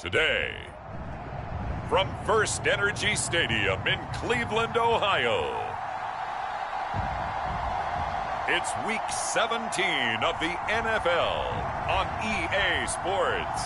Today, from First Energy Stadium in Cleveland, Ohio, it's Week 17 of the NFL on EA Sports.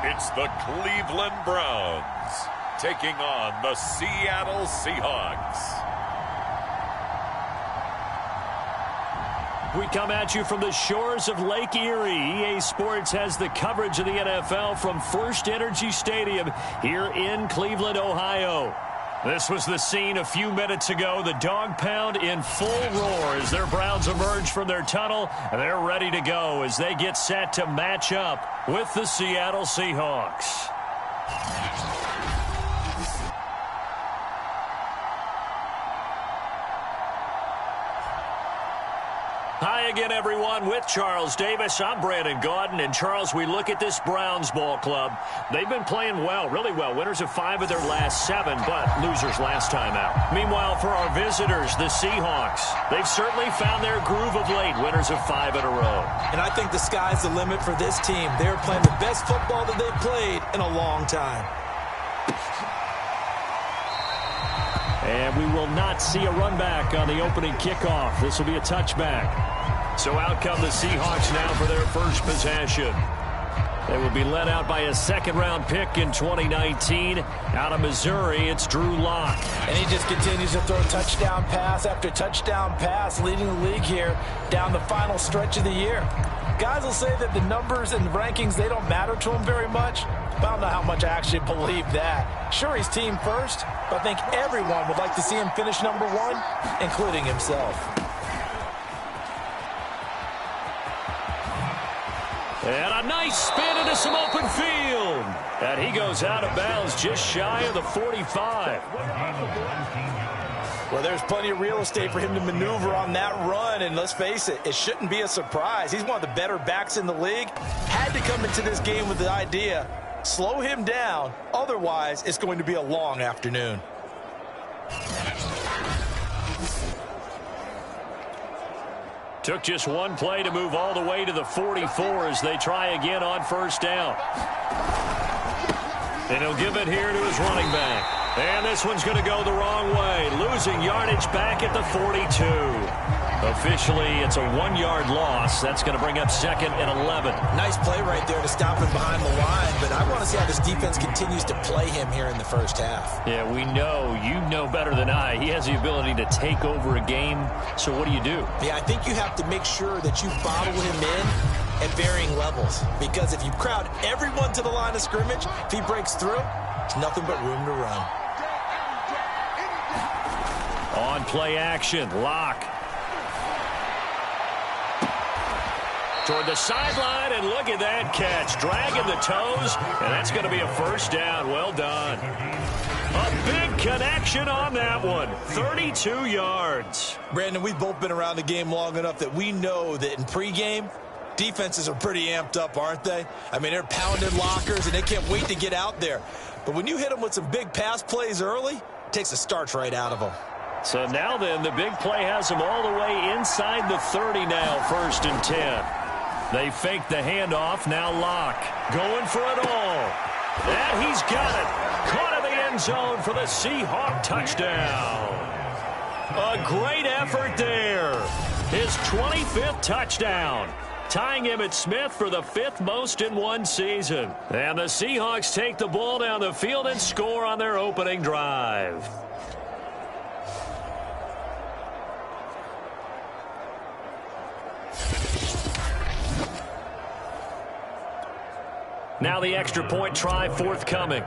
It's the Cleveland Browns taking on the Seattle Seahawks. We come at you from the shores of Lake Erie. EA Sports has the coverage of the NFL from First Energy Stadium here in Cleveland, Ohio. This was the scene a few minutes ago. The dog pound in full roar as their Browns emerge from their tunnel. And they're ready to go as they get set to match up with the Seattle Seahawks. Hi again, everyone. With Charles Davis, I'm Brandon Gaudin. And, Charles, we look at this Browns ball club. They've been playing well, really well. Winners of 5 of their last 7, but losers last time out. Meanwhile, for our visitors, the Seahawks, they've certainly found their groove of late. Winners of 5 in a row. And I think the sky's the limit for this team. They're playing the best football that they've played in a long time. And we will not see a run back on the opening kickoff. This will be a touchback. So out come the Seahawks now for their first possession. They will be led out by a second-round pick in 2019. Out of Missouri, it's Drew Lock. And he just continues to throw touchdown pass after touchdown pass, leading the league here down the final stretch of the year. Guys will say that the numbers and the rankings, they don't matter to him very much. But I don't know how much I actually believe that. Sure, he's team first, but I think everyone would like to see him finish number 1, including himself. And a nice spin into some open field. And he goes out of bounds just shy of the 45. Well, there's plenty of real estate for him to maneuver on that run. And let's face it, it shouldn't be a surprise. He's one of the better backs in the league. Had to come into this game with the idea, slow him down. Otherwise, it's going to be a long afternoon. Took just one play to move all the way to the 44 as they try again on first down. And he'll give it here to his running back. And this one's going to go the wrong way. Losing yardage back at the 42. Officially, it's a 1-yard loss. That's going to bring up 2nd and 11. Nice play right there to stop him behind the line. But I want to see how this defense continues to play him here in the first half. Yeah, we know. You know better than I. He has the ability to take over a game. So what do you do? Yeah, I think you have to make sure that you bottle him in at varying levels. Because if you crowd everyone to the line of scrimmage, if he breaks through, it's nothing but room to run. On play action, Lock. Toward the sideline, and look at that catch. Dragging the toes, and that's going to be a first down. Well done. A big connection on that one. 32 yards. Brandon, we've both been around the game long enough that we know that in pregame, defenses are pretty amped up, aren't they? I mean, they're pounding lockers, and they can't wait to get out there. But when you hit them with some big pass plays early, it takes the starch right out of them. So now then, the big play has them all the way inside the 30 now, 1st and 10. They fake the handoff. Now Lock going for it all. And he's got it. Caught in the end zone for the Seahawk touchdown. A great effort there. His 25th touchdown. Tying Emmitt Smith for the 5th most in one season. And the Seahawks take the ball down the field and score on their opening drive. Now the extra point try forthcoming.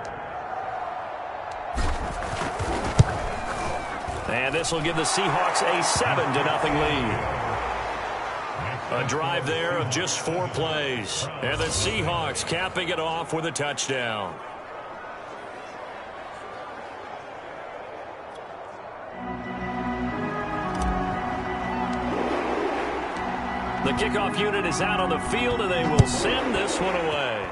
And this will give the Seahawks a 7-0 lead. A drive there of just 4 plays. And the Seahawks capping it off with a touchdown. The kickoff unit is out on the field, and they will send this one away.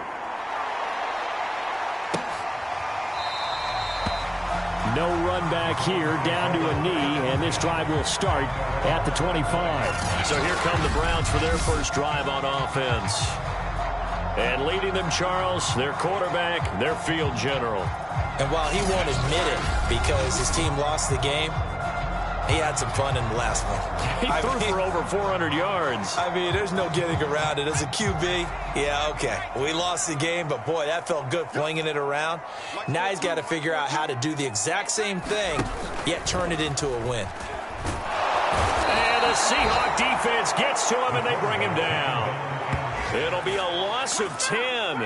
No run back here, down to a knee, and this drive will start at the 25. So here come the Browns for their first drive on offense. And leading them, Charles, their quarterback, their field general. And while he won't admit it because his team lost the game, he had some fun in the last one. He threw for over 400 yards. I mean, there's no getting around it. As a QB, yeah, okay. We lost the game, but, boy, that felt good flinging it around. Now he's got to figure out how to do the exact same thing, yet turn it into a win. And the Seahawks defense gets to him, and they bring him down. It'll be a loss of 10,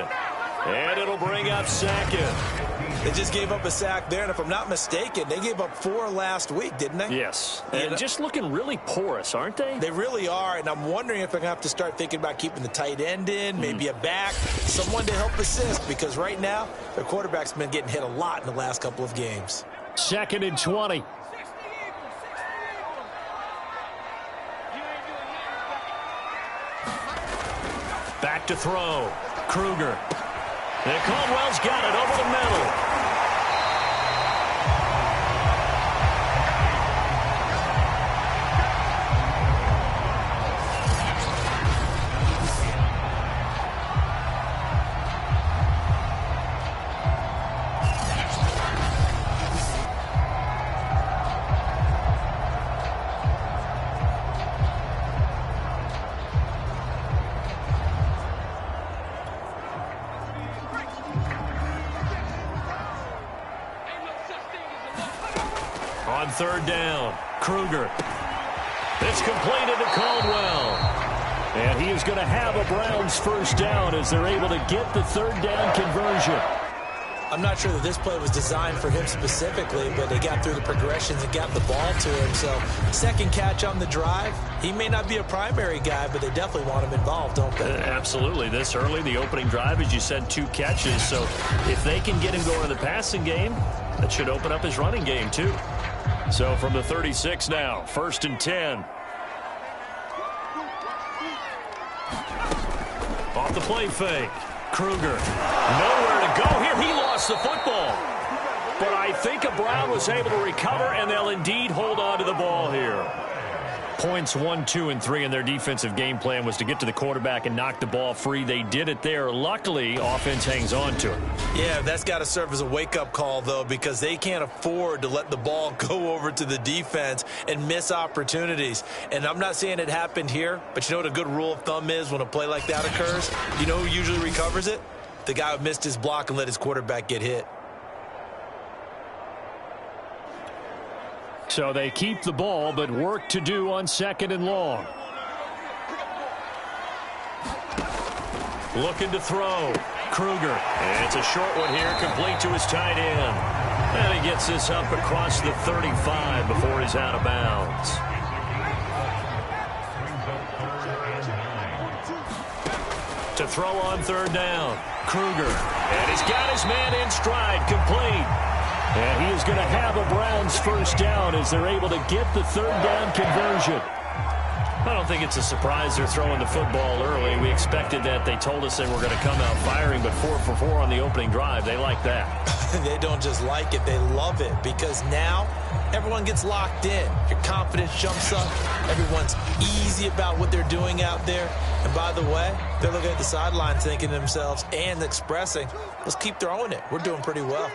and it'll bring up second. They just gave up a sack there, and if I'm not mistaken, they gave up 4 last week, didn't they? Yes, and just looking really porous, aren't they? They really are, and I'm wondering if they're going to have to start thinking about keeping the tight end in, maybe a back, someone to help assist, because right now, their quarterback's been getting hit a lot in the last couple of games. 2nd and 20. Back to throw. Kruger. And Caldwell's got it over the middle. On 3rd down, Kruger. It's completed to Caldwell. And he is going to have a Browns first down as they're able to get the 3rd down conversion. I'm not sure that this play was designed for him specifically, but they got through the progressions and got the ball to him. So, second catch on the drive. He may not be a primary guy, but they definitely want him involved, don't they? Absolutely. This early, the opening drive, as you said, 2 catches. So, if they can get him going in the passing game, that should open up his running game, too. So from the 36 now, 1st and 10. Off the play fake. Kruger. Nowhere to go here. He lost the football. But I think a Brown was able to recover, and they'll indeed hold on to the ball here. Points 1, 2, and 3 in their defensive game plan was to get to the quarterback and knock the ball free. They did it there. Luckily, offense hangs on to it. Yeah, that's got to serve as a wake-up call, though, because they can't afford to let the ball go over to the defense and miss opportunities. And I'm not saying it happened here, but you know what a good rule of thumb is when a play like that occurs? You know who usually recovers it? The guy who missed his block and let his quarterback get hit. So they keep the ball, but work to do on 2nd and long. Looking to throw. Kruger. And it's a short one here, complete to his tight end. And he gets this up across the 35 before he's out of bounds. To throw on 3rd down. Kruger. And he's got his man in stride, complete. And he is going to have a Browns first down as they're able to get the 3rd down conversion. I don't think it's a surprise they're throwing the football early. We expected that. They told us they were going to come out firing, but 4 for 4 on the opening drive. They like that. They don't just like it, they love it, because now everyone gets locked in. Your confidence jumps up. Everyone's easy about what they're doing out there. And by the way, they're looking at the sidelines thinking to themselves and expressing, let's keep throwing it. We're doing pretty well.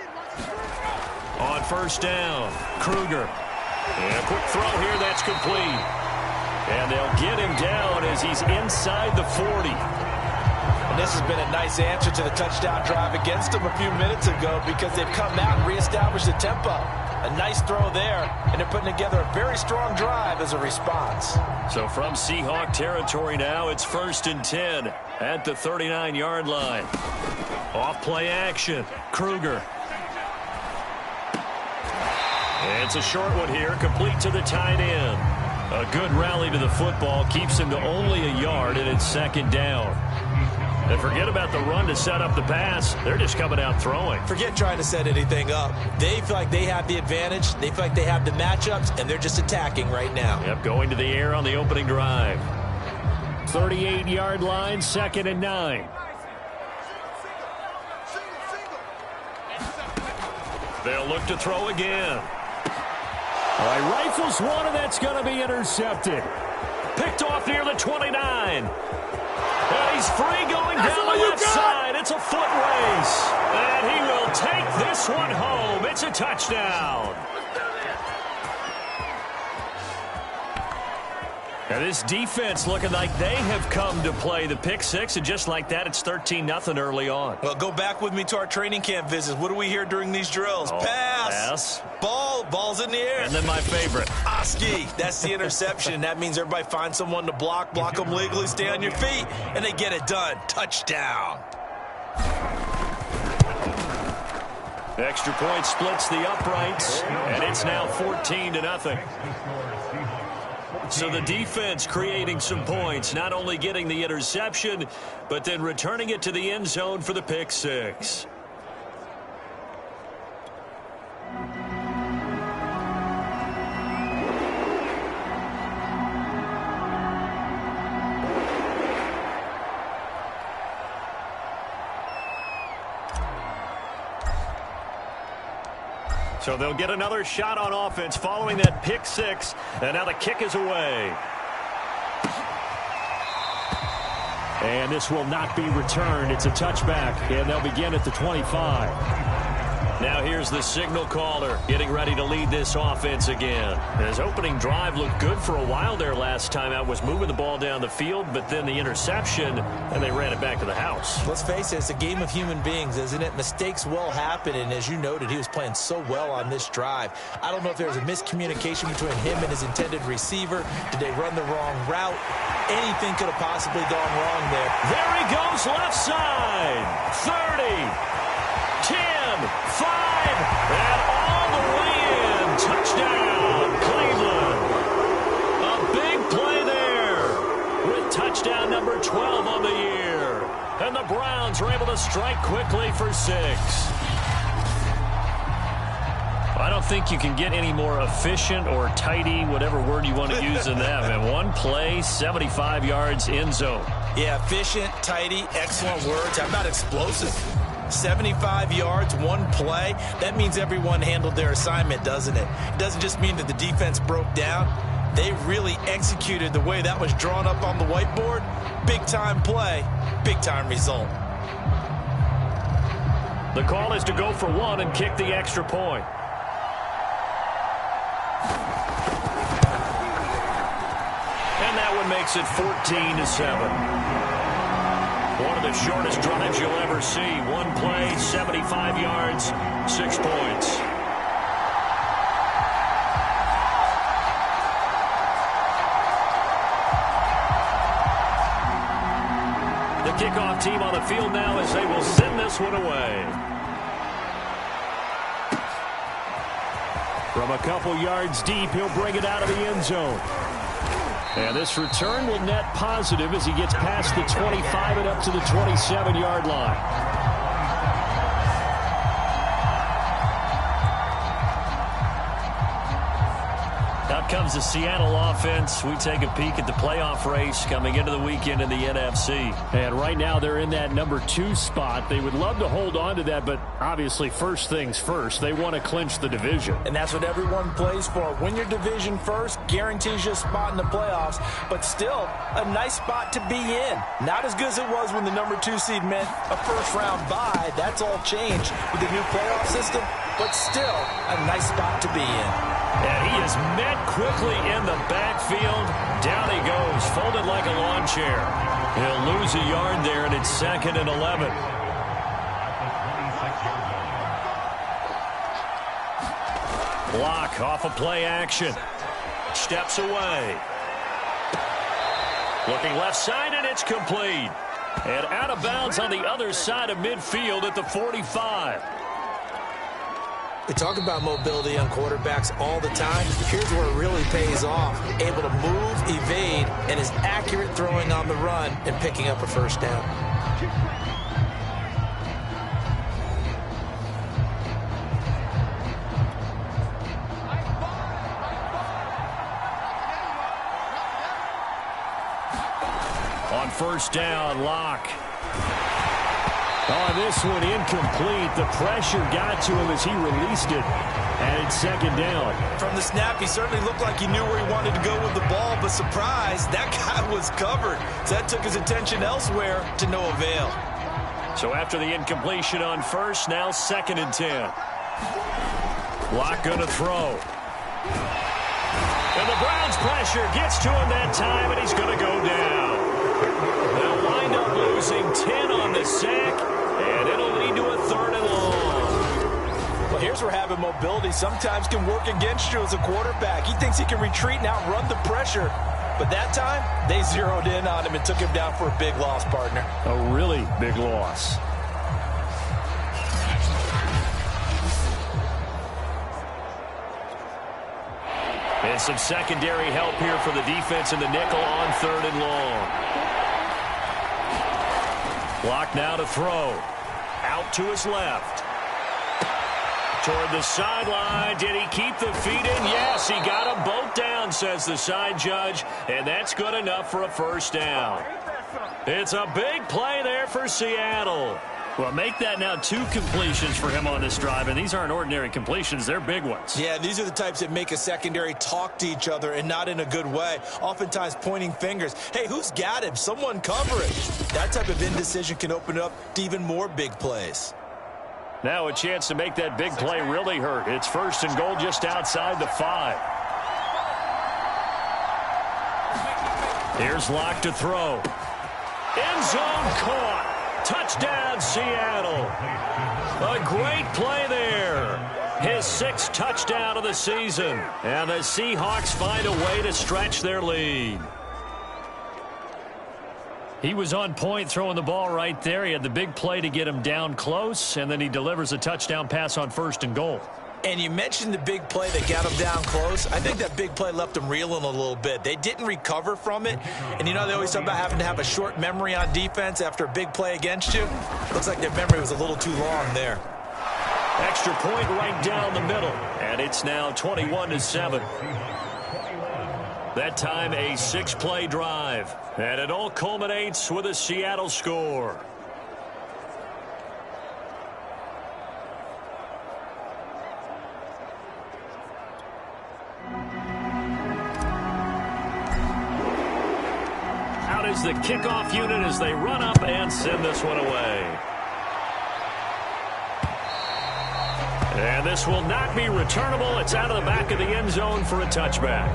On 1st down, Kruger. And a quick throw here, that's complete. And they'll get him down as he's inside the 40. And this has been a nice answer to the touchdown drive against them a few minutes ago because they've come out and reestablished the tempo. A nice throw there, and they're putting together a very strong drive as a response. So from Seahawk territory now, it's 1st and 10 at the 39-yard line. Off play action, Kruger. And it's a short one here, complete to the tight end. A good rally to the football keeps him to only a yard, and it's 2nd down. And forget about the run to set up the pass. They're just coming out throwing. Forget trying to set anything up. They feel like they have the advantage. They feel like they have the matchups, and they're just attacking right now. Yep, going to the air on the opening drive. 38-yard line, 2nd and 9. They'll look to throw again. All right, rifles one, and that's going to be intercepted. Picked off near the 29. And he's free going down the left side. It's a foot race. And he will take this one home. It's a touchdown. And this defense looking like they have come to play the pick six, and just like that, it's 13-0 early on. Well, go back with me to our training camp visits. What do we hear during these drills? Pass. Ball's in the air. And then my favorite. Oski. That's the interception. That means everybody finds someone to block them legally, stay on your feet, and they get it done. Touchdown. The extra point splits the uprights, and it's now 14-0. So the defense creating some points, not only getting the interception, but then returning it to the end zone for the pick six. So they'll get another shot on offense following that pick six, and now the kick is away. And this will not be returned. It's a touchback, and they'll begin at the 25. Now here's the signal caller getting ready to lead this offense again. His opening drive looked good for a while there last time out, was moving the ball down the field, but then the interception, and they ran it back to the house. Let's face it, it's a game of human beings, isn't it? Mistakes will happen, and as you noted, he was playing so well on this drive. I don't know if there was a miscommunication between him and his intended receiver. Did they run the wrong route? Anything could have possibly gone wrong there. There he goes, left side. 30. 10, 5, and all the way in. Touchdown, Cleveland. A big play there with touchdown number 12 on the year. And the Browns are able to strike quickly for 6. I don't think you can get any more efficient or tidy, whatever word you want to use in that. And one play, 75 yards in zone. Yeah, efficient, tidy, excellent words. How about explosive? 75 yards, one play. That means everyone handled their assignment, doesn't it? It doesn't just mean that the defense broke down. They really executed the way that was drawn up on the whiteboard. Big-time play, big-time result. The call is to go for one and kick the extra point. And that one makes it 14-7. One of the shortest drives you'll ever see. One play, 75 yards, 6 points. The kickoff team on the field now as they will send this one away. From a couple yards deep, he'll bring it out of the end zone. And this return will net positive as he gets past the 25 and up to the 27-yard line. Out comes the Seattle offense. We take a peek at the playoff race coming into the weekend in the NFC. And right now they're in that number 2 spot. They would love to hold on to that, but obviously first things first. They want to clinch the division. And that's what everyone plays for. Win your division first, guarantees you a spot in the playoffs, but still a nice spot to be in. Not as good as it was when the number 2 seed meant a first-round bye. That's all changed with the new playoff system, but still a nice spot to be in. And he is met quickly in the backfield. Down he goes, folded like a lawn chair. He'll lose a yard there, and it's 2nd and 11. Block off of play action. Steps away. Looking left side, and it's complete. And out of bounds on the other side of midfield at the 45. We talk about mobility on quarterbacks all the time. Here's where it really pays off. Able to move, evade, and is accurate throwing on the run and picking up a first down. On first down, Locke. On this one, incomplete. The pressure got to him as he released it. And it's second down. From the snap, he certainly looked like he knew where he wanted to go with the ball, but surprise, that guy was covered. So that took his attention elsewhere to no avail. So after the incompletion on first, now second and 10. Locke going to throw. And the Browns pressure gets to him that time, and he's going to go down. They'll wind up losing 10 on the sack, and it'll lead to a third and long. Well, here's where having mobility sometimes can work against you as a quarterback. He thinks he can retreat and outrun the pressure. But that time, they zeroed in on him and took him down for a big loss, partner. A really big loss. And some secondary help here for the defense in the nickel on third and long. Locke now to throw. Out to his left. Toward the sideline. Did he keep the feet in? Yes, he got them both down, says the side judge. And that's good enough for a first down. It's a big play there for Seattle. Well, make that now 2 completions for him on this drive, and these aren't ordinary completions. They're big ones. Yeah, these are the types that make a secondary talk to each other and not in a good way, oftentimes pointing fingers. Hey, who's got him? Someone cover it. That type of indecision can open up to even more big plays. Now a chance to make that big play really hurt. It's first and goal just outside the 5. Here's Locke to throw. End zone caught. Touchdown, Seattle. A great play there. His 6th touchdown of the season. And the Seahawks find a way to stretch their lead. He was on point throwing the ball right there. He had the big play to get him down close, and then he delivers a touchdown pass on first and goal. And you mentioned the big play that got him down close. I think that big play left him reeling a little bit. They didn't recover from it. And, you know, they always talk about having to have a short memory on defense after a big play against you. Looks like their memory was a little too long there. Extra point right down the middle. And it's now 21-7. That time a 6-play drive. And it all culminates with a Seattle score. Out is the kickoff unit as they run up and send this one away. And this will not be returnable. It's out of the back of the end zone for a touchback.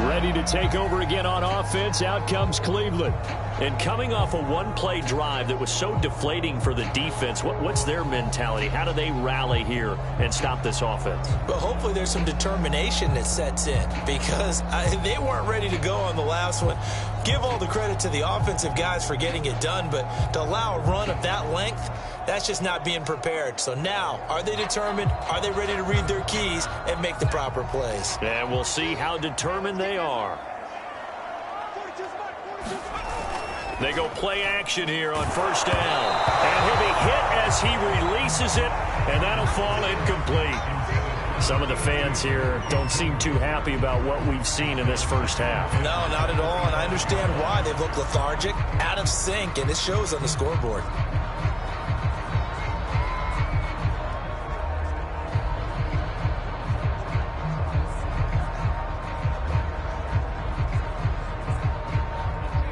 Ready to take over again on offense. Out comes Cleveland. And coming off a 1-play drive that was so deflating for the defense, what's their mentality? How do they rally here and stop this offense? But hopefully there's some determination that sets in because they weren't ready to go on the last one. Give all the credit to the offensive guys for getting it done, but to allow a run of that length, that's just not being prepared. So now, are they determined? Are they ready to read their keys and make the proper plays? And we'll see how determined they are. They go play action here on first down. And he'll be hit as he releases it, and that'll fall incomplete. Some of the fans here don't seem too happy about what we've seen in this first half. No, not at all, and I understand why. They've looked lethargic, out of sync, and it shows on the scoreboard.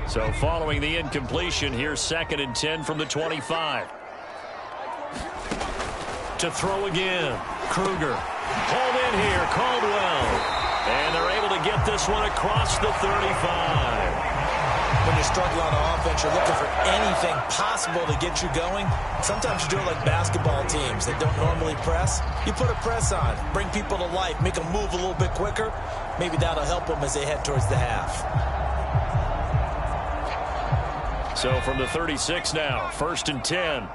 So following the incompletion, here's second and 10 from the 25. To throw again, Kruger. Pulled in here, Caldwell. And they're able to get this one across the 35. When you're struggling on offense, you're looking for anything possible to get you going. Sometimes you do it like basketball teams that don't normally press. You put a press on, bring people to life, make them move a little bit quicker. Maybe that'll help them as they head towards the half. So from the 36 now, first and 10.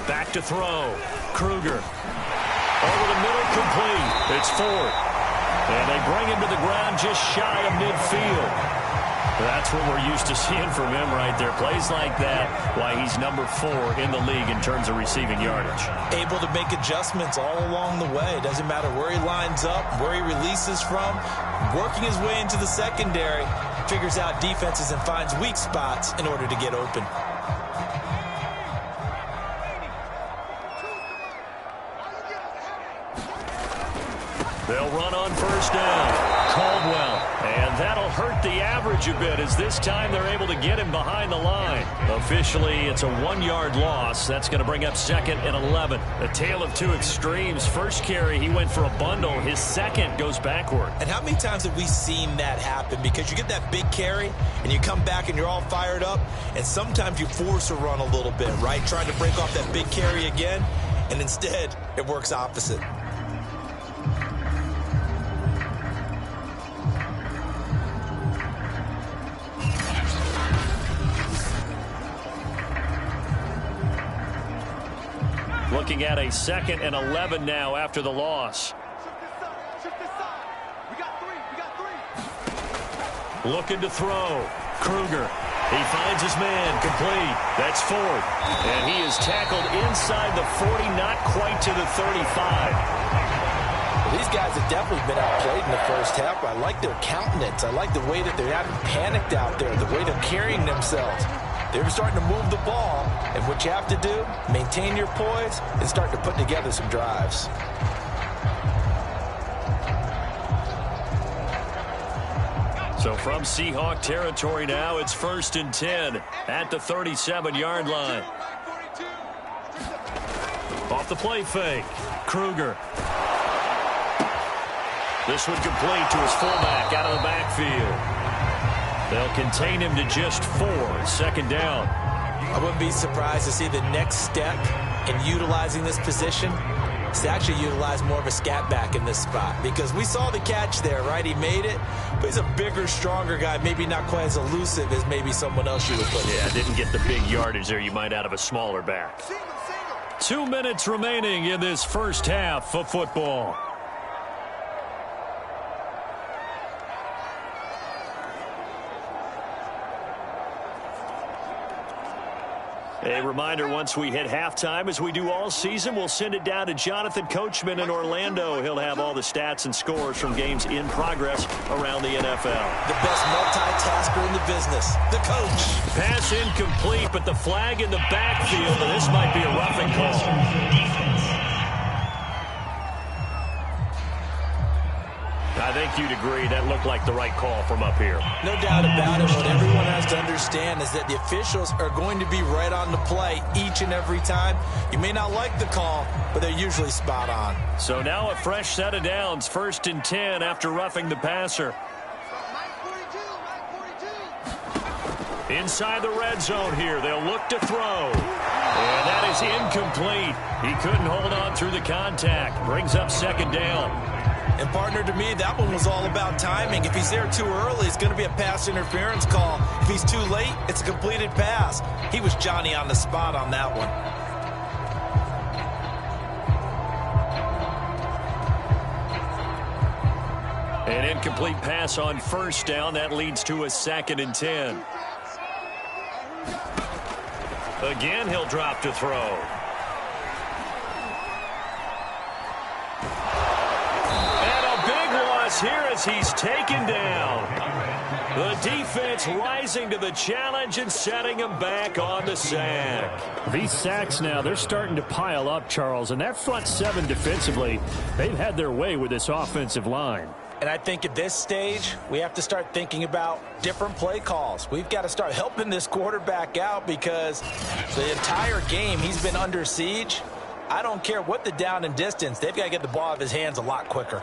Back to throw. Kruger. Over the middle, complete. It's Ford. And they bring him to the ground just shy of midfield. That's what we're used to seeing from him right there. Plays like that, why he's number 4 in the league in terms of receiving yardage. Able to make adjustments all along the way. Doesn't matter where he lines up, where he releases from. Working his way into the secondary, figures out defenses and finds weak spots in order to get open. They'll run on first down. Caldwell. And that'll hurt the average a bit as this time they're able to get him behind the line. Officially, it's a 1-yard loss. That's going to bring up 2nd and 11. A tale of two extremes. First carry, he went for a bundle. His second goes backward. And how many times have we seen that happen? Because you get that big carry, and you come back and you're all fired up, and sometimes you force a run a little bit, right? Trying to break off that big carry again, and instead, it works opposite. Looking at a 2nd and 11 now after the loss. Looking to throw. Kruger. He finds his man. Complete. That's 4th. And he is tackled inside the 40, not quite to the 35. Well, these guys have definitely been outplayed in the first half. I like their countenance. I like the way that they're not panicked out there, the way they're carrying themselves. They're starting to move the ball, and what you have to do, maintain your poise and start to put together some drives. So from Seahawk territory now, it's 1st and 10 at the 37-yard line. Off the play fake. Kruger. This one complete to his fullback out of the backfield. They'll contain him to just 4. 2nd down. I wouldn't be surprised to see the next step in utilizing this position is to actually utilize more of a scat back in this spot. Because we saw the catch there, right? He made it, but he's a bigger, stronger guy, maybe not quite as elusive as maybe someone else you would put in. Yeah, didn't get the big yardage there you might out of a smaller back. 2 minutes remaining in this first half of football. A reminder, once we hit halftime, as we do all season, we'll send it down to Jonathan Coachman in Orlando. He'll have all the stats and scores from games in progress around the NFL. The best multitasker in the business, the coach. Pass incomplete, but the flag in the backfield, and this might be a roughing call. I think you'd agree that looked like the right call from up here. No doubt about it. What everyone has to understand is that the officials are going to be right on the play each and every time. You may not like the call, but they're usually spot on. So now a fresh set of downs. 1st and 10 after roughing the passer. Inside the red zone here. They'll look to throw. And that is incomplete. He couldn't hold on through the contact. Brings up 2nd down. And, partner, to me, that one was all about timing. If he's there too early, it's going to be a pass interference call. If he's too late, it's a completed pass. He was Johnny on the spot on that one. An incomplete pass on 1st down. That leads to a 2nd and 10. Again, he'll drop to throw. Here as he's taken down. The defense rising to the challenge and setting him back on the sack. These sacks now, they're starting to pile up, Charles. And that front 7 defensively, they've had their way with this offensive line. And I think at this stage, we have to start thinking about different play calls. We've got to start helping this quarterback out because the entire game he's been under siege. I don't care what the down and distance. They've got to get the ball out of his hands a lot quicker.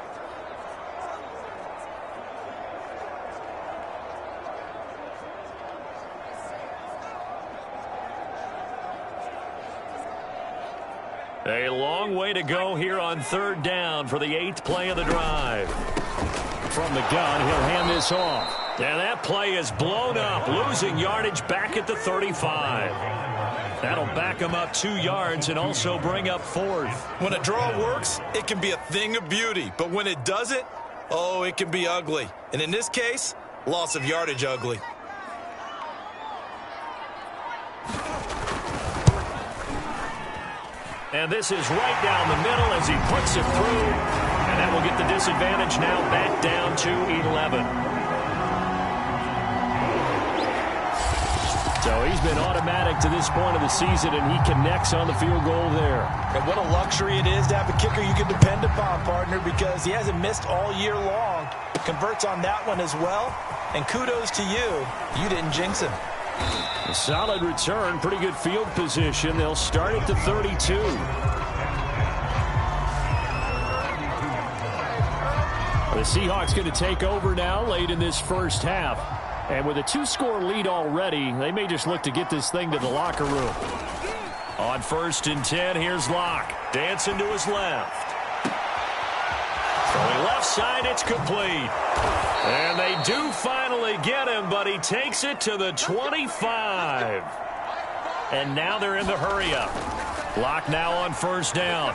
A long way to go here on 3rd down for the 8th play of the drive. From the gun, he'll hand this off. And that play is blown up, losing yardage back at the 35. That'll back him up 2 yards and also bring up 4th. When a draw works, it can be a thing of beauty. But when it doesn't, oh, it can be ugly. And in this case, loss of yardage ugly. And this is right down the middle as he puts it through. And that will get the disadvantage now back down to 11. So he's been automatic to this point of the season, and he connects on the field goal there. And what a luxury it is to have a kicker you can depend upon, partner, because he hasn't missed all year long. Converts on that one as well. And kudos to you. You didn't jinx him. A solid return, pretty good field position. They'll start at the 32. The Seahawks going to take over now late in this first half. And with a 2-score lead already, they may just look to get this thing to the locker room. On 1st and 10, here's Locke. Dancing to his left. Throwing left side, it's complete. And they do finally get him, but he takes it to the 25. And now they're in the hurry-up. Locke now on 1st down.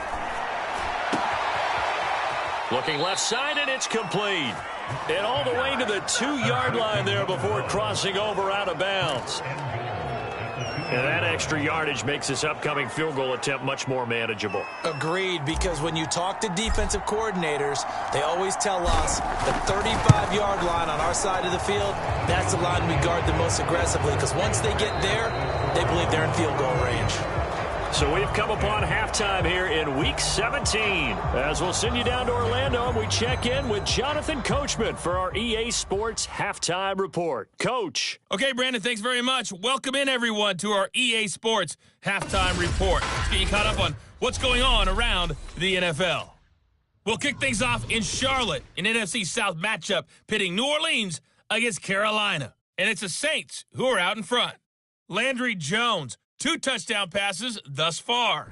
Looking left side, and it's complete. And all the way to the 2-yard line there before crossing over out of bounds. And that extra yardage makes this upcoming field goal attempt much more manageable. Agreed, because when you talk to defensive coordinators, they always tell us the 35-yard line on our side of the field, that's the line we guard the most aggressively, because once they get there, they believe they're in field goal range. So we've come upon halftime here in Week 17. As we'll send you down to Orlando, and we check in with Jonathan Coachman for our EA Sports Halftime Report. Coach. Okay, Brandon, thanks very much. Welcome in, everyone, to our EA Sports Halftime Report. Let's get you caught up on what's going on around the NFL. We'll kick things off in Charlotte, an NFC South matchup pitting New Orleans against Carolina. And it's the Saints who are out in front. Landry Jones, 2 touchdown passes thus far.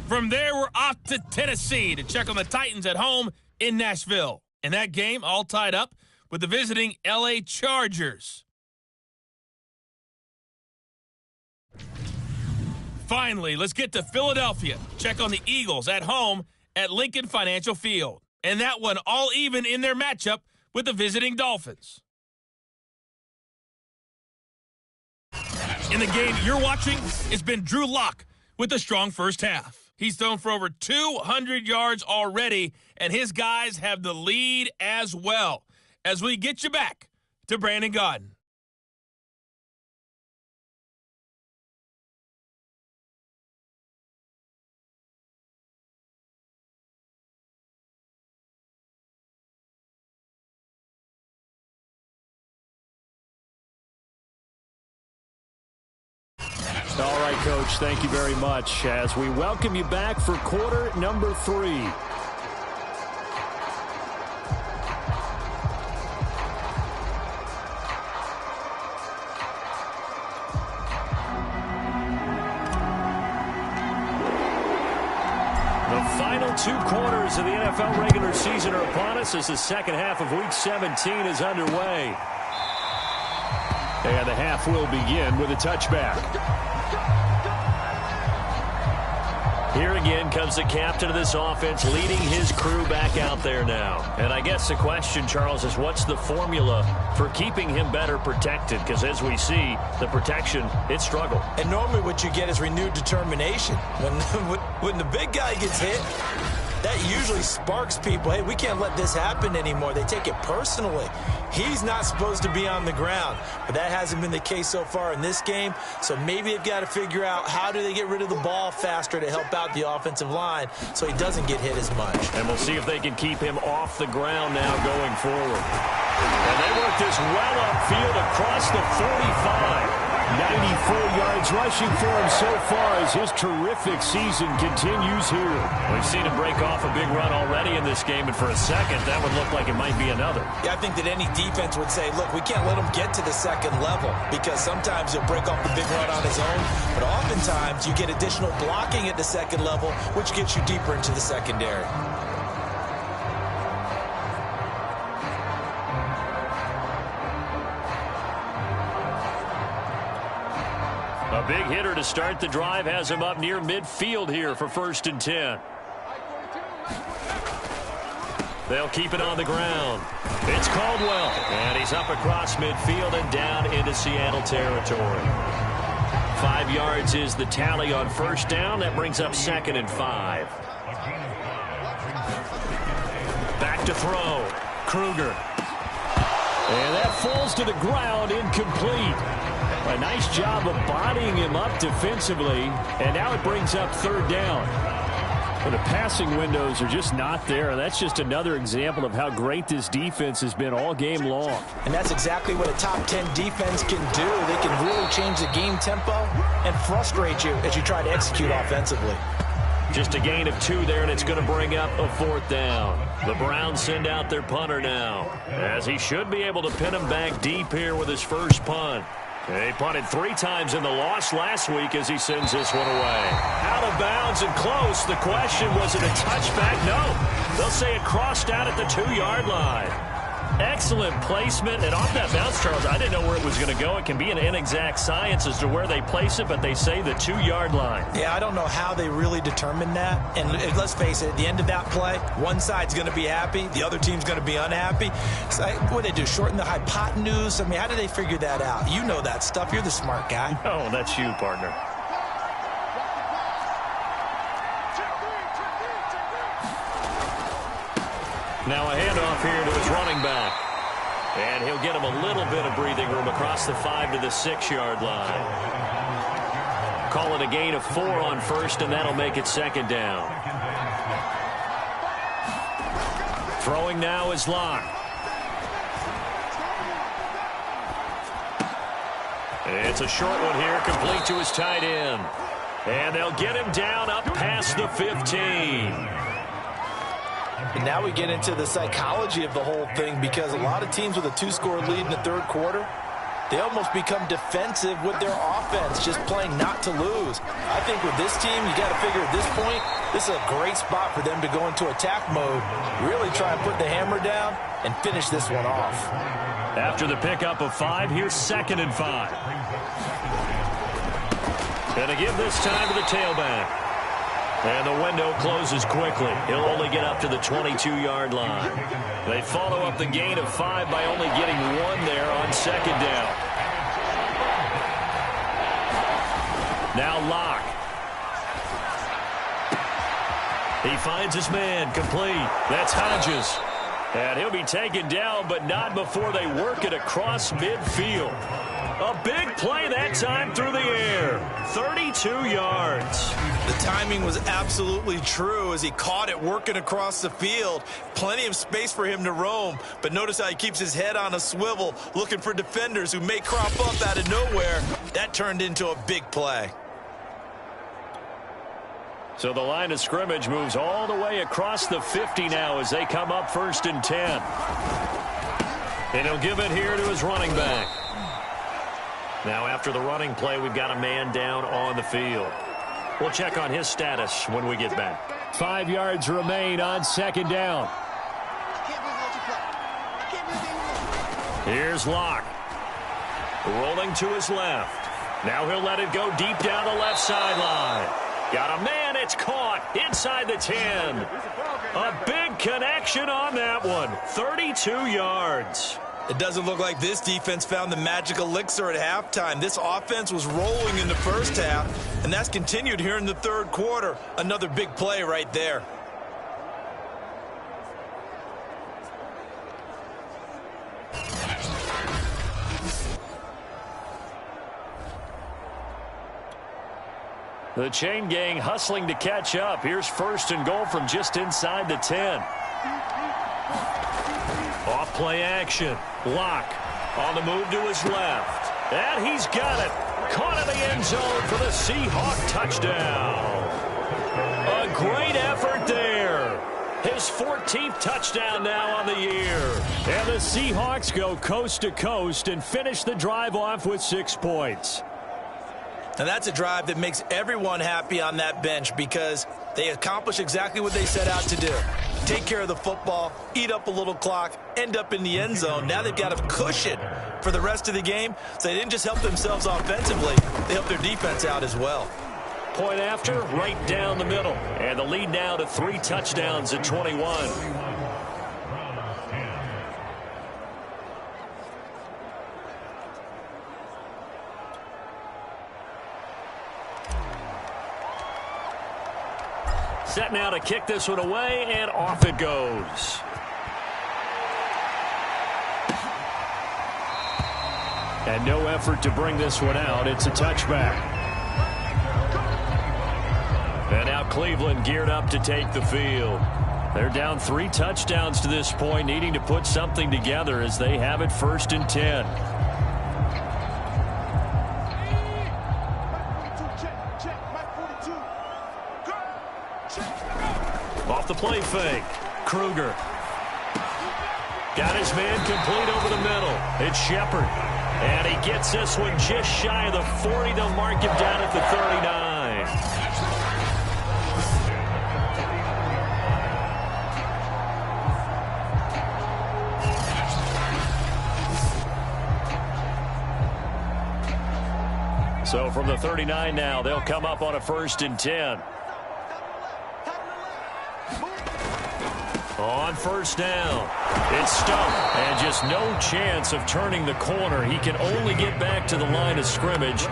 From there, we're off to Tennessee to check on the Titans at home in Nashville. And that game all tied up with the visiting L.A. Chargers. Finally, let's get to Philadelphia. Check on the Eagles at home at Lincoln Financial Field. And that one all even in their matchup with the visiting Dolphins. In the game you're watching, it's been Drew Lock with a strong first half. He's thrown for over 200 yards already, and his guys have the lead as well. As we get you back to Brandon Gaudin. All right, Coach, thank you very much as we welcome you back for quarter number 3. The final 2 quarters of the NFL regular season are upon us as the second half of Week 17 is underway. And the half will begin with a touchback. Here again comes the captain of this offense leading his crew back out there now. And I guess the question, Charles, is what's the formula for keeping him better protected? Because as we see, the protection, it struggled. And normally what you get is renewed determination. When the big guy gets hit, that usually sparks people. Hey, we can't let this happen anymore. They take it personally. He's not supposed to be on the ground, but that hasn't been the case so far in this game. So maybe they've got to figure out how do they get rid of the ball faster to help out the offensive line so he doesn't get hit as much. And we'll see if they can keep him off the ground now going forward. And they work this well upfield across the 45. 94 yards rushing for him so far as his terrific season continues here. We've seen him break off a big run already in this game, and for a second, that would look like it might be another. Yeah, I think that any defense would say, look, we can't let him get to the second level because sometimes he'll break off the big run on his own, but oftentimes you get additional blocking at the second level, which gets you deeper into the secondary. A big hitter to start the drive has him up near midfield here for 1st and 10. They'll keep it on the ground. It's Caldwell, and he's up across midfield and down into Seattle territory. 5 yards is the tally on first down. That brings up 2nd and 5. Back to throw. Kruger. And that falls to the ground, incomplete. A nice job of bodying him up defensively, and now it brings up 3rd down. But the passing windows are just not there, and that's just another example of how great this defense has been all game long. And that's exactly what a top 10 defense can do. They can really change the game tempo and frustrate you as you try to execute offensively. Just a gain of 2 there, and it's going to bring up a 4th down. The Browns send out their punter now, as he should be able to pin him back deep here with his first punt. He punted 3 times in the loss last week as he sends this one away. Out of bounds and close. The question, was it a touchback? No. They'll say it crossed out at the 2-yard line. Excellent placement. And off that bounce, Charles, I didn't know where it was going to go. It can be an inexact science as to where they place it, but they say the 2-yard line. Yeah, I don't know how they really determined that. And let's face it, at the end of that play, one side's going to be happy, the other team's going to be unhappy. So what do they do, shorten the hypotenuse? I mean, how do they figure that out? You know that stuff. You're the smart guy. Oh, that's you, partner. Now a handoff here to his running back. And he'll get him a little bit of breathing room across the 5 to the 6-yard line. Call it a gain of 4 on first, and that'll make it 2nd down. Throwing now is Locke. It's a short one here, complete to his tight end. And they'll get him down up past the 15. And now we get into the psychology of the whole thing, because a lot of teams with a 2-score lead in the 3rd quarter, they almost become defensive with their offense, just playing not to lose. I think with this team, you got to figure at this point, this is a great spot for them to go into attack mode, really try and put the hammer down and finish this one off. After the pickup of 5, here's 2nd and 5. Gonna give this time to the tailback. And the window closes quickly. He'll only get up to the 22-yard line. They follow up the gain of 5 by only getting 1 there on 2nd down. Now Locke. He finds his man, complete. That's Hodges. And he'll be taken down, but not before they work it across midfield. A big play that time through the air. 32 yards. The timing was absolutely true as he caught it working across the field. Plenty of space for him to roam, but notice how he keeps his head on a swivel, looking for defenders who may crop up out of nowhere. That turned into a big play. So the line of scrimmage moves all the way across the 50 now as they come up 1st and 10. And he'll give it here to his running back. Now after the running play, we've got a man down on the field. We'll check on his status when we get back. 5 yards remain on 2nd down. Here's Locke. Rolling to his left. Now he'll let it go deep down the left sideline. Got a man, it's caught inside the 10. A big connection on that one. 32 yards. It doesn't look like this defense found the magic elixir at halftime. This offense was rolling in the first half, and that's continued here in the 3rd quarter. Another big play right there. The chain gang hustling to catch up. Here's 1st and goal from just inside the 10. Off play action. Locke on the move to his left. And he's got it. Caught in the end zone for the Seahawks touchdown. A great effort there. His 14th touchdown now on the year. And the Seahawks go coast to coast and finish the drive off with 6 points. And that's a drive that makes everyone happy on that bench, because they accomplish exactly what they set out to do. Take care of the football, eat up a little clock, end up in the end zone. Now they've got a cushion for the rest of the game, so they didn't just help themselves offensively, they helped their defense out as well. Point after, right down the middle. And the lead now to 3 touchdowns at 21. Set now to kick this one away, and off it goes. And no effort to bring this one out. It's a touchback. And now Cleveland geared up to take the field. They're down 3 touchdowns to this point, needing to put something together as they have it 1st and 10. Off the play fake. Kruger. Got his man complete over the middle. It's Shepard. And he gets this one just shy of the 40. They'll mark him down at the 39. So from the 39 now, they'll come up on a 1st and 10. On 1st down, it's stumped, and just no chance of turning the corner. He can only get back to the line of scrimmage.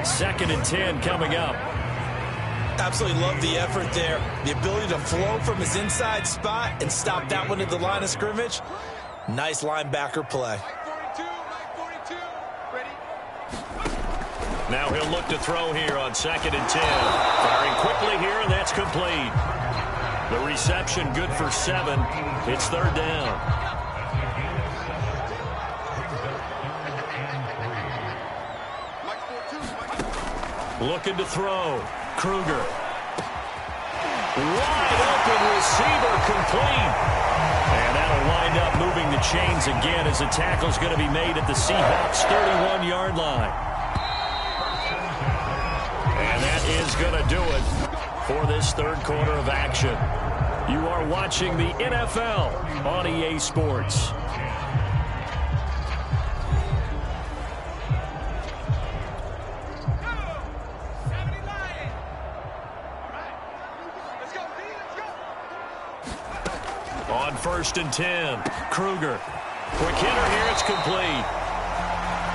2nd and 10 coming up. Absolutely love the effort there. The ability to flow from his inside spot and stop that one at the line of scrimmage. Nice linebacker play. Now he'll look to throw here on 2nd and 10. Firing quickly here, and that's complete. The reception good for 7. It's 3rd down. Looking to throw. Kruger. Wide open receiver complete. And that'll wind up moving the chains again as the tackle's going to be made at the Seahawks 31-yard line. And that is going to do it for this 3rd quarter of action. You are watching the NFL on EA Sports. On 1st and 10, Kruger. Quick hitter here, it's complete.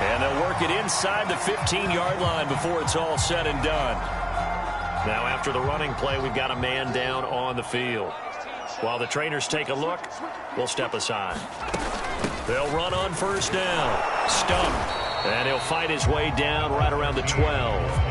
And they'll work it inside the 15-yard line before it's all said and done. Now after the running play, we've got a man down on the field. While the trainers take a look, we'll step aside. They'll run on 1st down. Stumped. And he'll fight his way down right around the 12.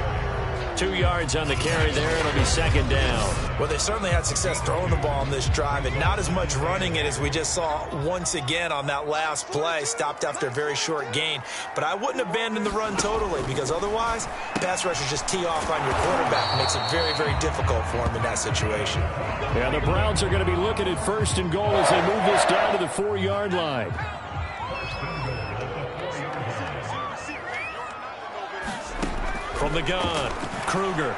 2 yards on the carry there. It'll be 2nd down. Well, they certainly had success throwing the ball on this drive, and not as much running it as we just saw once again on that last play. Stopped after a very short gain. But I wouldn't abandon the run totally, because otherwise, pass rushers just tee off on your quarterback. It makes it very, very difficult for him in that situation. Yeah, the Browns are going to be looking at 1st and goal as they move this down to the 4-yard line. From the gun, Kruger.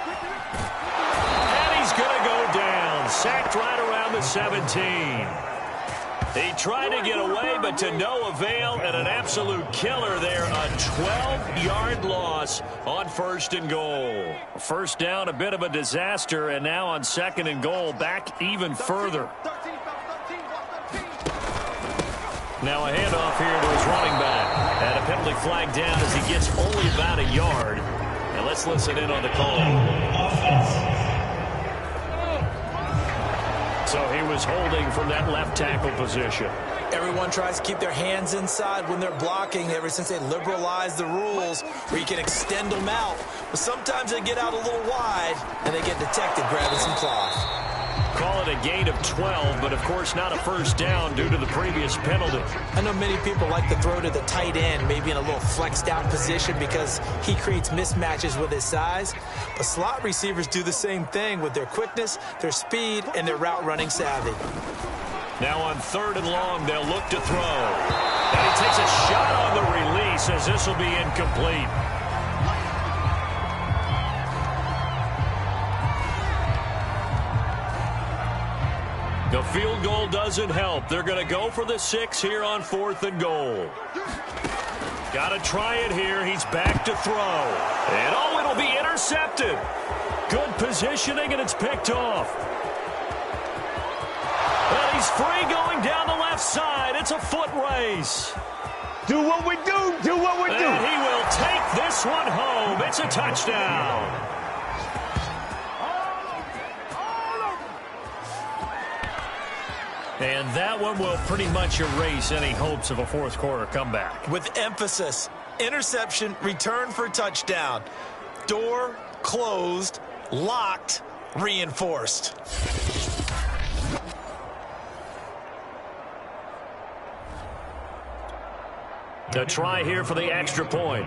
And he's going to go down. Sacked right around the 17. He tried to get away, but to no avail, and an absolute killer there. A 12-yard loss on 1st and goal. 1st down, a bit of a disaster, and now on 2nd and goal, back even further. Now a handoff here to his running back. And a penalty flag down as he gets only about a yard. And let's listen in on the call. So he was holding from that left tackle position. Everyone tries to keep their hands inside when they're blocking ever since they liberalized the rules where you can extend them out. But sometimes they get out a little wide and they get detected grabbing some cloth. Call it a gain of 12, but of course not a 1st down due to the previous penalty. I know many people like to throw to the tight end, maybe in a little flexed out position because he creates mismatches with his size. But slot receivers do the same thing with their quickness, their speed, and their route running savvy. Now on 3rd and long, they'll look to throw. And he takes a shot on the release as this will be incomplete. The field goal doesn't help. They're going to go for the 6 here on 4th and goal. Got to try it here. He's back to throw. And oh, it'll be intercepted. Good positioning, and it's picked off. And he's free going down the left side. It's a foot race. Do what we do. Do what we do. And he will take this one home. It's a touchdown. And that one will pretty much erase any hopes of a fourth quarter comeback. With emphasis, interception, return for touchdown. Door closed, locked, reinforced. A try here for the extra point.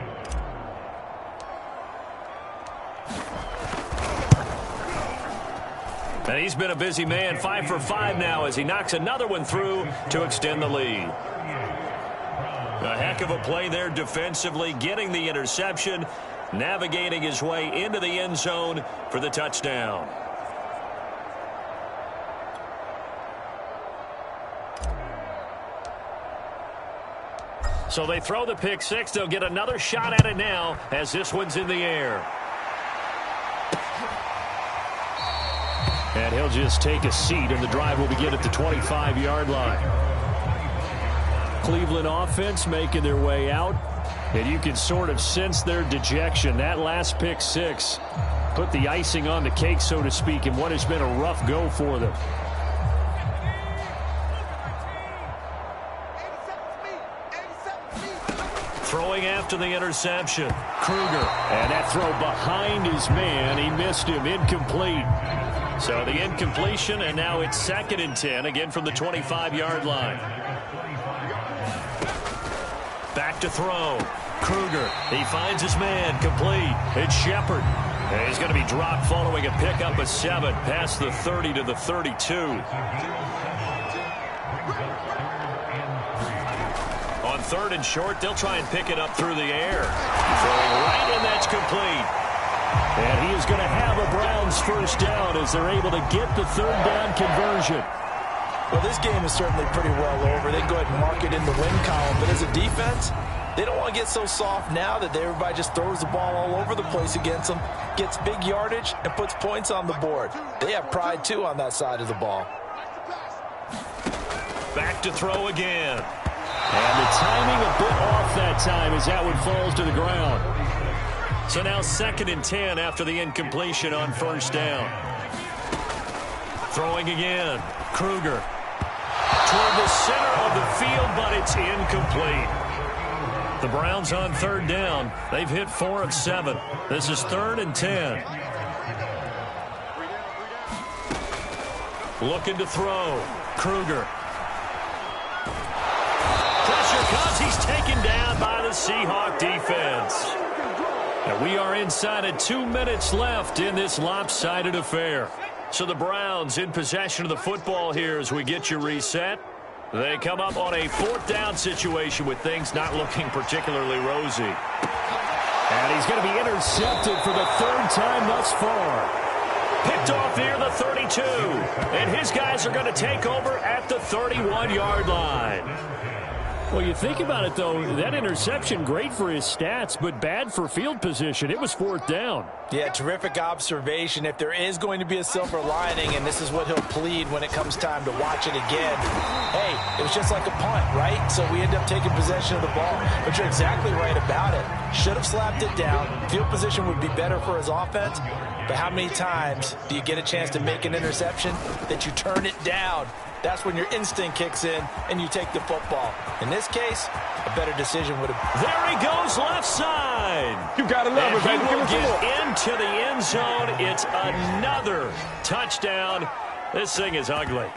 And he's been a busy man, 5 for 5 now as he knocks another one through to extend the lead. A heck of a play there defensively, getting the interception, navigating his way into the end zone for the touchdown. So they throw the pick six. They'll get another shot at it now as this one's in the air. And he'll just take a seat, and the drive will begin at the 25-yard line. Cleveland offense making their way out, and you can sort of sense their dejection. That last pick six put the icing on the cake, so to speak, in what has been a rough go for them. Throwing after the interception, Kruger. And that throw behind his man. He missed him, incomplete. So the incompletion, and now it's 2nd and 10, again from the 25-yard line. Back to throw. Kruger, he finds his man, complete. It's Shepard. And he's going to be dropped following a pickup of 7, past the 30 to the 32. On 3rd and short, they'll try and pick it up through the air. Throwing right, and that's complete. And he is going to have a Browns first down as they're able to get the 3rd down conversion. Well, this game is certainly pretty well over. They can go ahead and mark it in the win column. But as a defense, they don't want to get so soft now that everybody just throws the ball all over the place against them, gets big yardage, and puts points on the board. They have pride, too, on that side of the ball. Back to throw again. And the timing a bit off that time as that one falls to the ground. So now 2nd and 10 after the incompletion on 1st down. Throwing again. Kruger. Toward the center of the field, but it's incomplete. The Browns on 3rd down. They've hit 4 of 7. This is 3rd and 10. Looking to throw. Kruger. Pressure comes. He's taken down by the Seahawks defense. And we are inside of 2 minutes left in this lopsided affair. So the Browns in possession of the football here as we get you reset. They come up on a 4th down situation with things not looking particularly rosy. And he's going to be intercepted for the 3rd time thus far. Picked off near the 32. And his guys are going to take over at the 31-yard line. Well, you think about it, though, that interception, great for his stats, but bad for field position. It was 4th down. Yeah, terrific observation. If there is going to be a silver lining, and this is what he'll plead when it comes time to watch it again, hey, it was just like a punt, right? So we end up taking possession of the ball. But you're exactly right about it. Should have slapped it down. Field position would be better for his offense. But how many times do you get a chance to make an interception that you turn it down? That's when your instinct kicks in and you take the football. In this case, a better decision would have... There he goes, left side. You got to love it, baby. He will get into the end zone. It's another touchdown. This thing is ugly.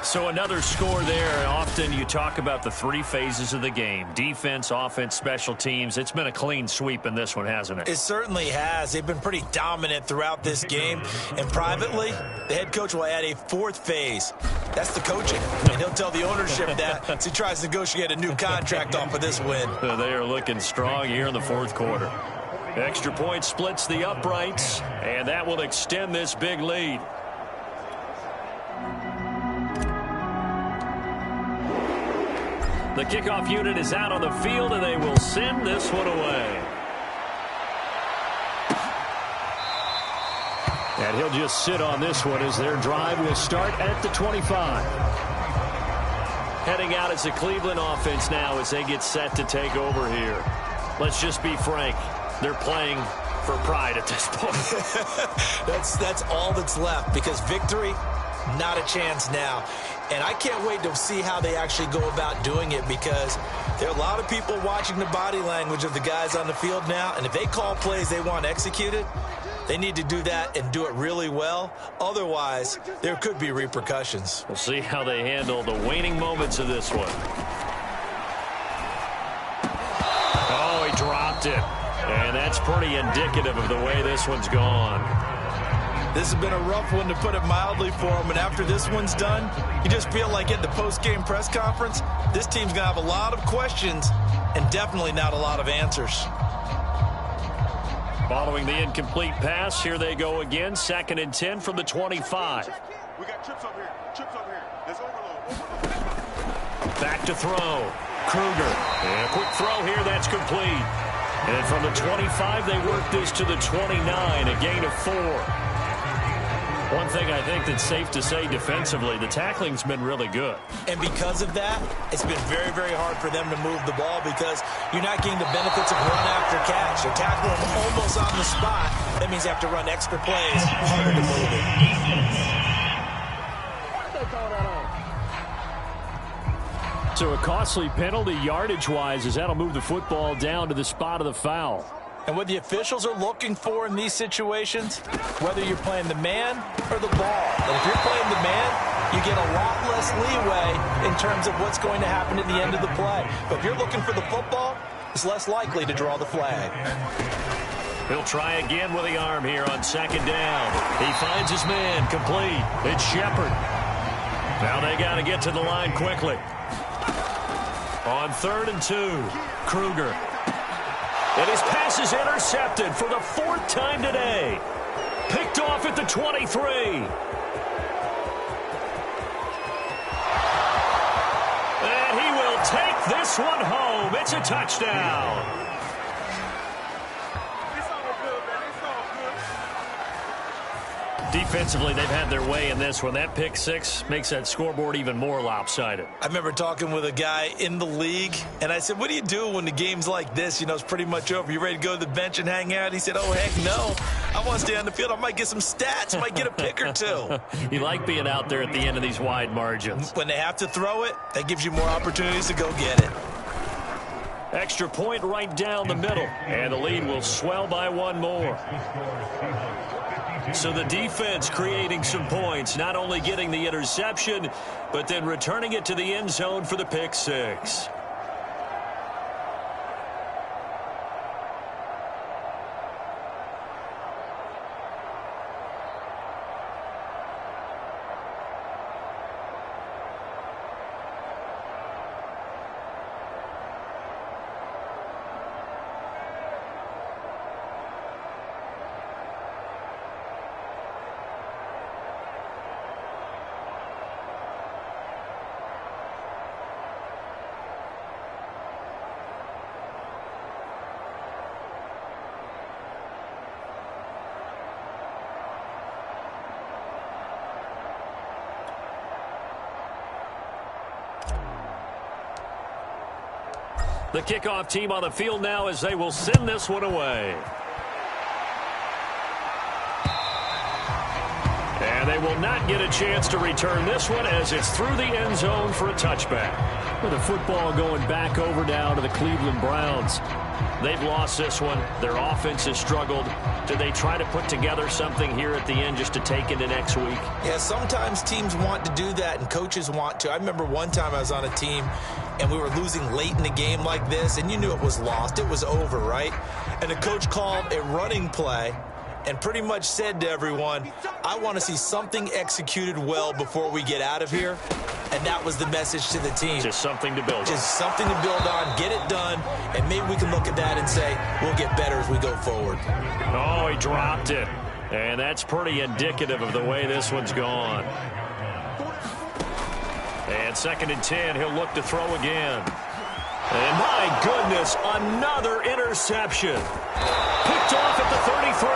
So another score there. Often you talk about the 3 phases of the game. Defense, offense, special teams. It's been a clean sweep in this one, hasn't it? It certainly has. They've been pretty dominant throughout this game. And privately, the head coach will add a 4th phase. That's the coaching. And he'll tell the ownership that as he tries to negotiate a new contract off of this win. They are looking strong here in the 4th quarter. Extra point splits the uprights, and that will extend this big lead. The kickoff unit is out on the field, and they will send this one away. And he'll just sit on this one as their drive will start at the 25. Heading out as the Cleveland offense now as they get set to take over here. Let's just be frank. They're playing for pride at this point. That's all that's left, because victory Not a chance now. And I can't wait to see how they actually go about doing it, because there are a lot of people watching the body language of the guys on the field now. And if they call plays they want executed, they need to do that and do it really well. Otherwise, there could be repercussions. We'll see how they handle the waning moments of this one. Oh, he dropped it. And that's pretty indicative of the way this one's gone. This has been a rough one, to put it mildly, for him. And after this one's done, you just feel like at the post-game press conference, this team's going to have a lot of questions and definitely not a lot of answers. Following the incomplete pass, here they go again. 2nd and 10 from the 25. We got trips over here. Trips over here. There's overload. Back to throw. Kruger. And a quick throw here. That's complete. And from the 25, they work this to the 29, a gain of 4. One thing I think that's safe to say defensively, the tackling's been really good. And because of that, it's been very, very hard for them to move the ball, because you're not getting the benefits of run after catch. You're tackling them almost on the spot. That means you have to run extra plays, harder to move it. So a costly penalty yardage-wise, as that'll move the football down to the spot of the foul. And what the officials are looking for in these situations, whether you're playing the man or the ball. And if you're playing the man, you get a lot less leeway in terms of what's going to happen at the end of the play. But if you're looking for the football, it's less likely to draw the flag. He'll try again with the arm here on 2nd down. He finds his man, complete. It's Shepard. Now they got to get to the line quickly. On 3rd and 2, Kruger. And his pass is intercepted for the 4th time today. Picked off at the 23. And he will take this one home. It's a touchdown. Defensively, they've had their way in this one. That pick 6 makes that scoreboard even more lopsided. I remember talking with a guy in the league, and I said, what do you do when the game's like this? You know, it's pretty much over. You ready to go to the bench and hang out? He said, oh, heck no. I want to stay on the field. I might get some stats. I might get a pick or two. You like being out there at the end of these wide margins. When they have to throw it, that gives you more opportunities to go get it. Extra point right down the middle, and the lead will swell by 1 more. So the defense creating some points, not only getting the interception, but then returning it to the end zone for the pick 6. The kickoff team on the field now as they will send this one away. And they will not get a chance to return this one as it's through the end zone for a touchback. With the football going back over now to the Cleveland Browns. They've lost this one. Their offense has struggled. Do they try to put together something here at the end just to take into next week? Yeah, sometimes teams want to do that and coaches want to. I remember one time I was on a team and we were losing late in the game like this, and you knew it was lost. It was over, right? And the coach called a running play and pretty much said to everyone, I want to see something executed well before we get out of here. And that was the message to the team. Just something to build on. Just something to build on, get it done, and maybe we can look at that and say, we'll get better as we go forward. Oh, he dropped it. And that's pretty indicative of the way this one's gone. And 2nd and 10, he'll look to throw again. And my goodness, another interception. Picked off at the 33.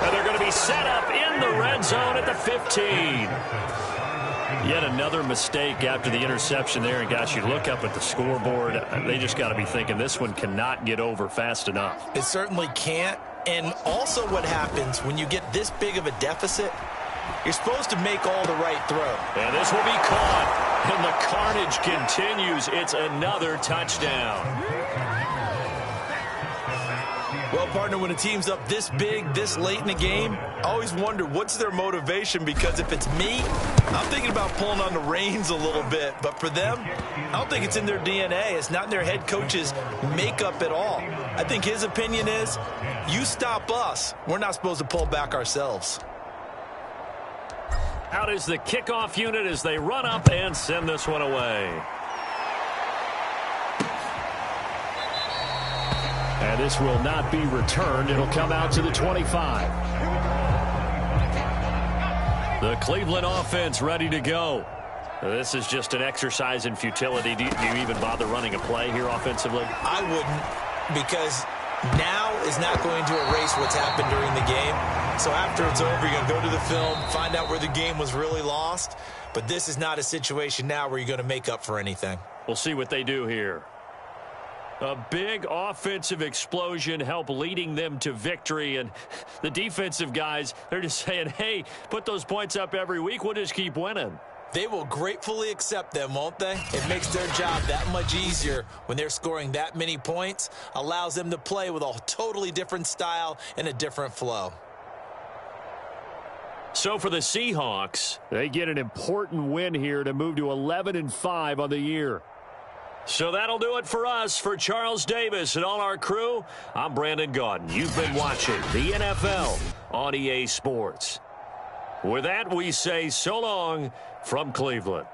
And they're going to be set up in the red zone at the 15. Yet another mistake after the interception there. And, gosh, you look up at the scoreboard, they just got to be thinking this one cannot get over fast enough. It certainly can't. And also what happens when you get this big of a deficit, You're supposed to make all the right throw. And this will be caught. And the carnage continues. It's another touchdown. Well, partner, when a team's up this big, this late in the game, I always wonder what's their motivation, because if it's me, I'm thinking about pulling on the reins a little bit. But for them, I don't think it's in their DNA. It's not in their head coach's makeup at all. I think his opinion is, you stop us, we're not supposed to pull back ourselves. Out is the kickoff unit as they run up and send this one away. And this will not be returned. It'll come out to the 25. The Cleveland offense ready to go. This is just an exercise in futility. Do you even bother running a play here offensively? I wouldn't, because now is not going to erase what's happened during the game. So after it's over, you're going to go to the film, find out where the game was really lost. But this is not a situation now where you're going to make up for anything. We'll see what they do here. A big offensive explosion helped leading them to victory. And the defensive guys, they're just saying, hey, put those points up every week. We'll just keep winning. They will gratefully accept them, won't they? It makes their job that much easier when they're scoring that many points. Allows them to play with a totally different style and a different flow. So for the Seahawks, they get an important win here to move to 11-5 on the year. So that'll do it for us. For Charles Davis and all our crew, I'm Brandon Gaudin. You've been watching the NFL on EA Sports. With that, we say so long from Cleveland.